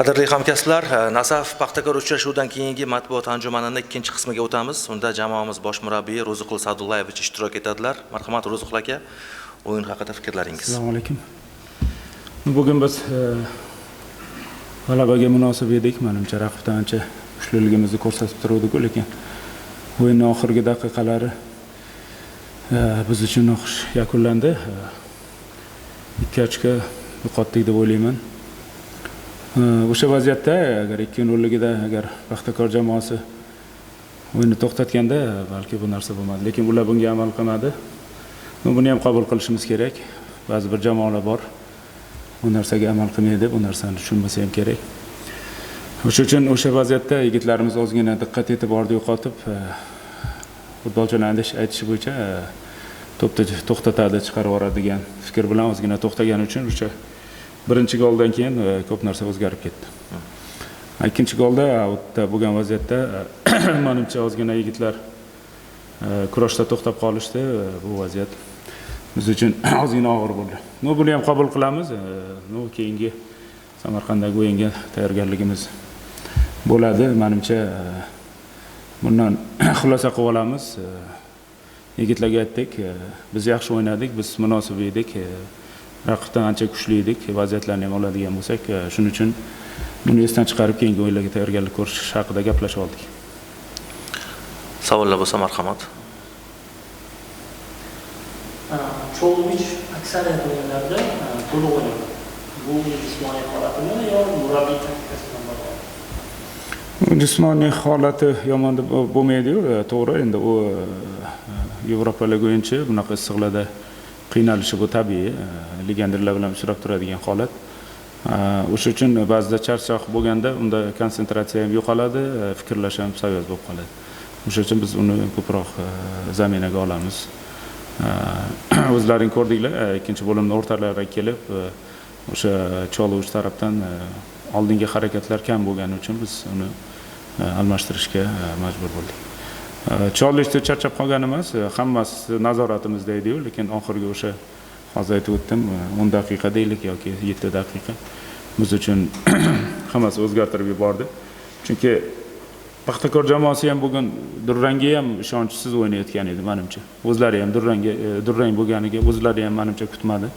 Qadrli hamkasblar, Nasaf Paxtakor uchrashuvidan keyingi matbuot anjumanining ikkinchi qismiga o'tamiz. Unda jamoamiz bosh murabbiyi Ro'ziqul Sa'dullayevich ishtirok etadilar. Marhamat Ro'ziqul aka, o'yin haqida fikrlaringiz. Assalomu alaykum. Bugun biz g'alabaga munosib edik. Menimcha raqibdan ancha kuchliligimizni ko'rsatib turdik, lekin o'yinning oxirgi daqiqalari biz uchun noxush yakunlandi. 2 ochko yo'qotdik deb o'ylayman. O'sha vaziyatda agar 2-0ligida agar Paxtakor jamoasi o'yinni to'xtatganda balki bu narsa bo'lmadi, lekin ular bunga amal qilmadi. Buni ham qabul qilishimiz kerak. Ba'zi bir jamoalar bor, bu narsaga amal qilmaydi, bu narsani tushunmasa ham kerak. O'sha uchun o'sha vaziyatda yigitlarimiz ozgina diqqat e'tiborni yo'qotib, futbolchilarning aytishi bo'yicha to'pni to'xtatadi, chiqarib yuboradi degan fikr bilan ozgina to'xtagani uchun o'sha birinchi goldan keyin ko'p narsa o'zgarib ketdi. Ikkinchi golda bo'lgan vaziyatda menimcha ozgina yigitlar kurashda to'xtab qolishdi. Bu vaziyat biz uchun ozgina og'ir bo'ldi. Buni ham qabul qilamiz. Keyingi Samarqanddagi o'yinga tayyorgarligimiz bo'ladi. Menimcha bundan xulosa qilib olamiz. Yigitlarga aytdik, biz yaxshi o'ynadik, biz munosib edik. Raqibdan ancha kuchli edik, vaziyatlarni ham oladigan bo'lsak, shuning uchun buni esdan chiqarib keyingi o'yinlarga tayyorgarlik ko'rish haqida gaplashib oldik. Savollar bo'lsa marhamat. Cholovich aksariyat o'yinlarda to'liq o'ynadi. Bu jismoniy holatimi yo murabbiy taktikasi bilan bog'liq? Jismoniy holati yomon deb bo'lmaydi-yu, to'g'ri. Endi u Yevropalik o'yinchi bunaqa issiqlarda qiynalishi bu tabiiy, legionerlar bilan uchrab turadigan holat. O'sha uchun ba'zida charchoq bo'lganda unda konsentratsiya ham yo'qoladi, fikrlash ham sayoz bo'lib qoladi. O'sha uchun biz uni ko'proq zaminaga olamiz. O'zlaring ko'rdinglar, ikkinchi bo'limda o'rtalariga kelib, o'sha Cholovich tarafdan oldingi harakatlar kam bo'lgani uchun biz uni almashtirishga majbur bo'ldik. Cholovich charchab qolgan emas, hammasi nazoratimizda edi-yu, lekin oxirgi o'sha hozir aytib o'tdim, 10 daqiqa deylik yoki 7 daqiqa biz uchun hammasi o'zgartirib yubordi. Chunki Paxtakor jamoasi ham bugun durangga ham ishonchsiz o'ynayotgan edi menimcha. O'zlari ham durang bo'lganiga o'zlari ham menimcha kutmadi.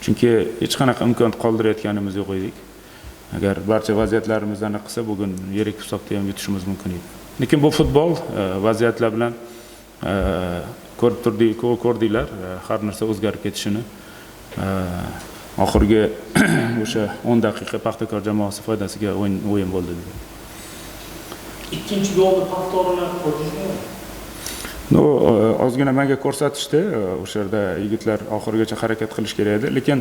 Chunki hech qanaqa imkon qoldirayotganimiz yo'q edik. Agar barcha vaziyatlarimizni aniq qilsa, bugun yirik hisobda ham yutishimiz mumkin edi. Lekin bu futbol vaziyatlar bilan ko'rdinglar, har narsa o'zgarib ketishini. Oxirgi o'sha 10 daqiqa Paxtakor jamoasi foydasiga o'yin bo'ldi. Ikkinchi golni повторini ko'rdingizmi? Ozgina menga ko'rsatishdi. O'sha yerda yigitlar oxirigacha harakat qilish kerak edi, lekin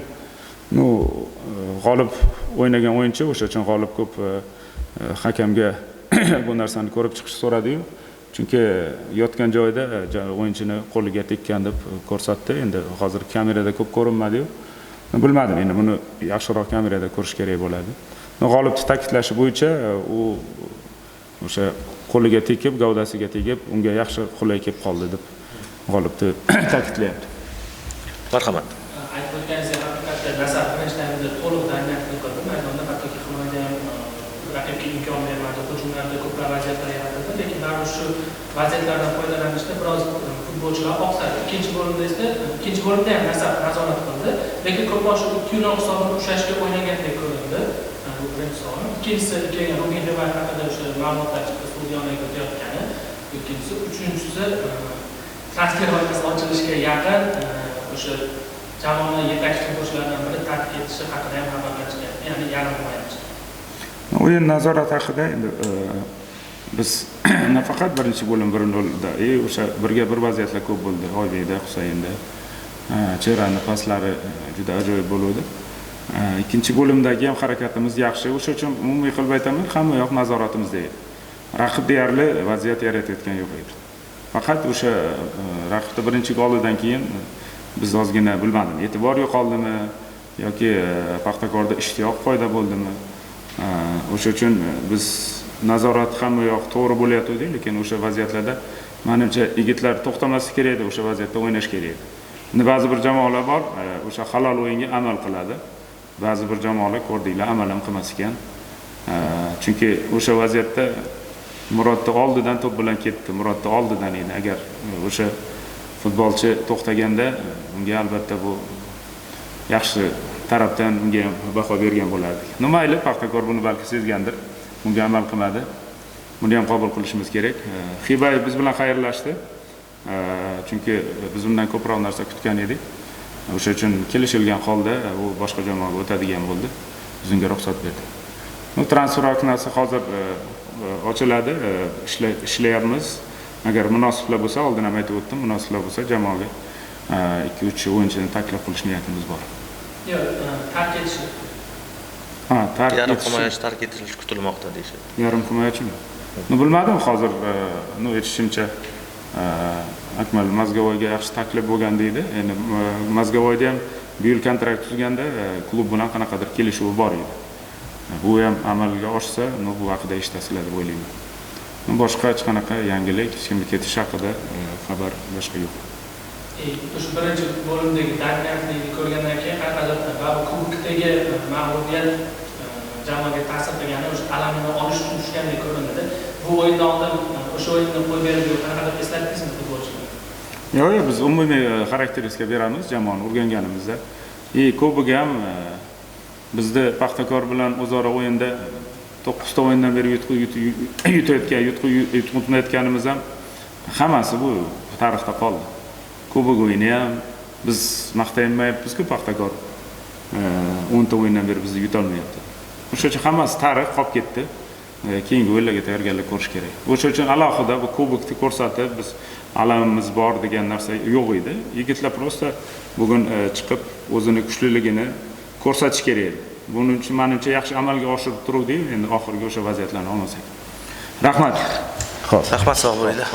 g'olib o'ynagan o'yinchi, o'sha uchun g'olib ko'p hakamga bu narsani ko'rib chiqish so'radi-yu. Chunki yotgan joyida o'yinchini qo'liga tekkan deb ko'rsatdi. Endi hozir kamerada ko'p ko'rinmadi-yu. Bilmadim, endi buni yaxshiroq kamerada ko'rish kerak bo'ladi. G'olibni ta'kidlashi bo'yicha u o'sha qo'liga tekib, gavdasiga tegib, unga yaxshi qulay kelib qoldi deb g'olibni ta'kidlayapti. Marhamat. Aytib o'tganingizdek, haqiqatda Nasaf birinchilarida to'liq dominant qildi. Maydonda hattoki himoyada ham raqibga imkon bermadi, hujumlarda ko'plab vaziyatlar yaratdi, lekin baribir shu vaziyatlardan foydalanishda biroz futbolchilar oqsadi. Ikkinchi bo'limda ham Nasaf nazorat qildi, lekin ko'proq shu 2-0 hisobni ushlashga o'ynagandek ko'rindi. Bu birinchi savol. Ikkinchisi, keyin Ruben Rivay haqida o'sha ma'lumotlar chiqdi, stadionga o'tayotgani. Ikkinchisi, uchinchisi transfer vaqti ochilishiga yaqin o'sha jamoa yetakchi futbolchilardan biri tark etishi haqida ham xabarlar chiqyapti. Ya'ni yarim himoyachi. O'yin nazorati haqida endi biz nafaqat birinchi bo'lim 1-0da, o'sha birga bir vaziyatlar ko'p bo'ldi. Oybekda, Husaynda, Cherani paslari juda ajoyib bo'ldi. Ikkinchi bo'limdagi ham harakatimiz yaxshi. O'sha uchun umumiy qilib aytaman, hamma yoq nazoratimizda edi. Raqib deyarli vaziyat yaratayotgan yo'q edi. Faqat o'sha raqibning birinchi golidan keyin biz ozgina bilmadim, e'tibor yo'qoldimi yoki Paxtakorda ishtiyoq paydo bo'ldimi? O'sha uchun biz nazorat hamma yoq to'g'ri bo'layotdi, lekin o'sha vaziyatlarda menimcha yigitlar to'xtamaslik kerak edi, o'sha vaziyatda o'ynash kerak edi. Endi ba'zi bir jamoalar bor, o'sha halol o'yinga amal qiladi. Ba'zi bir jamoalar ko'rdinglar, amal ham qilmas ekan. Chunki o'sha vaziyatda Murodni oldidan to'p bilan ketdi. Murodni oldidan edi. Agar o'sha futbolchi to'xtaganda unga albatta bu yaxshi tarafdan unga ham baho bergan bo'lardik. Mayli, Paxtakor buni balki sezgandir. Bunga amal qilmadi. Buni ham qabul qilishimiz kerak. Xibay biz bilan xayrlashdi. Chunki biz undan ko'proq narsa kutgan edik. O'sha uchun kelishilgan holda u boshqa jamoaga o'tadigan bo'ldi. Biz unga ruxsat berdik. Transfer oknasi hozir ochiladi, ishlayapmiz. Agar munosiblar bo'lsa, oldin ham aytib o'tdim, munosiblar bo'lsa jamoaga 2-3 o'yinchini taklif qilish niyatimiz bor. Yo'q, tark etishi. Yarim himoyachi tark etilishi kutilmoqda deyishadi. Yarim himoyachimi? Bilmadim hozir, aytishimcha Akmal Mazgavoyga yaxshi taklif bo'lgan deydi. Endi Mazgavoyda ham bu yil kontrakt tuzganda klub bilan qanaqadir kelishuvi bor edi. Bu ham amalga oshsa, bu haqida eshitasizlar deb o'ylayman. Boshqa hech qanaqa yangilik, hech kimni ketishi haqida xabar boshqa yo'q. O'sha birinchi bo'limdagi darbyatni ko'rgandan keyin qanaqadir kubokdagi mag'lubiyat jamoaga ta'sir qilgani o'sha alamini olish uchun tushgandek ko'rinadi. Bu o'yindan oldin o'sha o'yinni qo'yib berib qanaqadir eslatdingizmi futbolchilarga? Yo'q, biz umumiy xarakteristika beramiz jamoani o'rganganimizda. Ko'piga ham bizda Paxtakor bilan o'zaro o'yinda 9 ta o'yindan beri yutqazayotganimiz ham hammasi bu tarixda qoldi. Kubok o'yini ham biz maqtaymayapmiz-ku, Paxtakor 10 ta o'yindan beri bizni yuta olmayapti. O'sha uchun hammasi tarix qolib ketdi. Keyingi o'yinlarga tayyorgarlik ko'rish kerak. O'sha uchun alohida bu kubokni ko'rsatib, biz alamimiz bor degan narsa yo'q edi. Yigitlar prosta bugun chiqib o'zini kuchliligini ko'rsatish kerak edi. Buning uchun menimcha yaxshi amalga oshirib turuvdik, endi oxirgi o'sha vaziyatlarni olmasak. Rahmat. Rahmat, sog' bo'linglar.